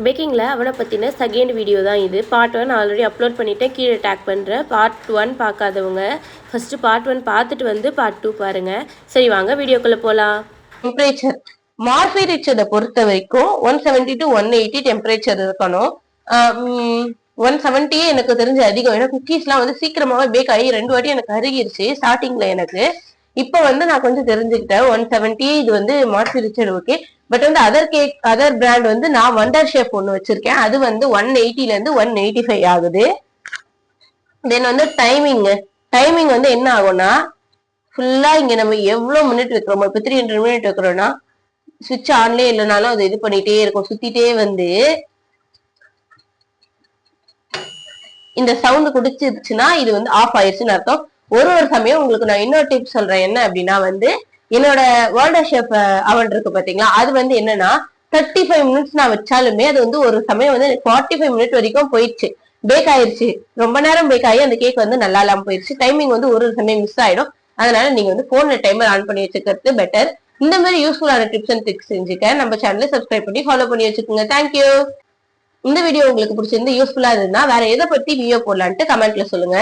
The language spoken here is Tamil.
பேக்கிங்கில் அவனை பற்றின செகண்ட் வீடியோ தான் இது. பார்ட் 1 ஆல்ரெடி அப்லோட் பண்ணிவிட்டேன், கீழே டேக் பண்ணுறேன். பார்ட் 1 பார்க்காதவங்க ஃபஸ்ட்டு பார்ட் 1 பார்த்துட்டு வந்து பார்ட் 2 பாருங்கள். சரி வாங்க வீடியோக்குள்ளே போகலாம். டெம்பரேச்சர் மார்ஃபி ரிச்சரை பொறுத்த வரைக்கும் 170 to 180 டெம்பரேச்சர் இருக்கணும். 170 எனக்கு தெரிஞ்ச அதிகம். ஏன்னா குக்கீஸ்லாம் வந்து சீக்கிரமாவே பேக் ஆகி 2 வாட்டி எனக்கு அருகிருச்சு ஸ்டார்டிங்ல. எனக்கு இப்ப வந்து நான் கொஞ்சம் தெரிஞ்சுக்கிட்டேன் 170 இது வந்து மார்ஃபி ரிச்சர் ஓகே. பட் வந்து அதர் பிராண்ட் வந்து நான் வண்டர் ஷேப் ஒண்ணு வச்சிருக்கேன். அது வந்து 180ல இருந்து 185 ஆகுது. தென் வந்து டைமிங் வந்து என்ன ஆகும்னா, ஃபுல்லா இங்க நம்ம எவ்வளவு மினிட் வைக்கிறோமோ, இப்ப 300 மினிட் வைக்கிறோம்னா சுவிட்ச் ஆன்லயே இல்லைனாலும் அது இது பண்ணிட்டே இருக்கும், சுத்திட்டே வந்து இந்த சவுண்ட் குடிச்சிருச்சுன்னா இது வந்து ஆஃப் ஆயிடுச்சுன்னு அர்த்தம். ஒரு சமயம் உங்களுக்கு நான் இன்னொரு டிப் சொல்றேன். என்ன அப்படின்னா வந்து என்னோட வண்டர் ஷேப் அவன் இருக்கு பாத்தீங்களா, அது வந்து என்னன்னா 35 மினிட்ஸ் நான் வச்சாலுமே அது வந்து ஒரு சமயம் வந்து 45 மினிட் வரைக்கும் போயிடுச்சு, பேக் ஆயிடுச்சு. ரொம்ப நேரம் பேக் ஆகி அந்த கேக் வந்து நல்லா இல்லாம போயிடுச்சு. டைமிங் வந்து ஒரு சமயம் மிஸ் ஆயிடும். அதனால நீங்க வந்து போன்ல டைமர் ஆன் பண்ணி வச்சுக்கிறது பெட்டர். இந்த மாதிரி யூஸ்ஃபுல்லான டிப்ஸ் அண்ட் ட்ரிக்ஸ் செஞ்சுக்க நம்ம சேனலை சப்ஸ்கிரைப் பண்ணி ஃபாலோ பண்ணி வச்சுக்கோங்க. தேங்க்யூ. இந்த வீடியோ உங்களுக்கு பிடிச்சிருந்து யூஸ்ஃபுல்லா இருந்தா வேற எதை பத்தி வீடியோ போடலான்ட்டு கமெண்ட்ல சொல்லுங்க.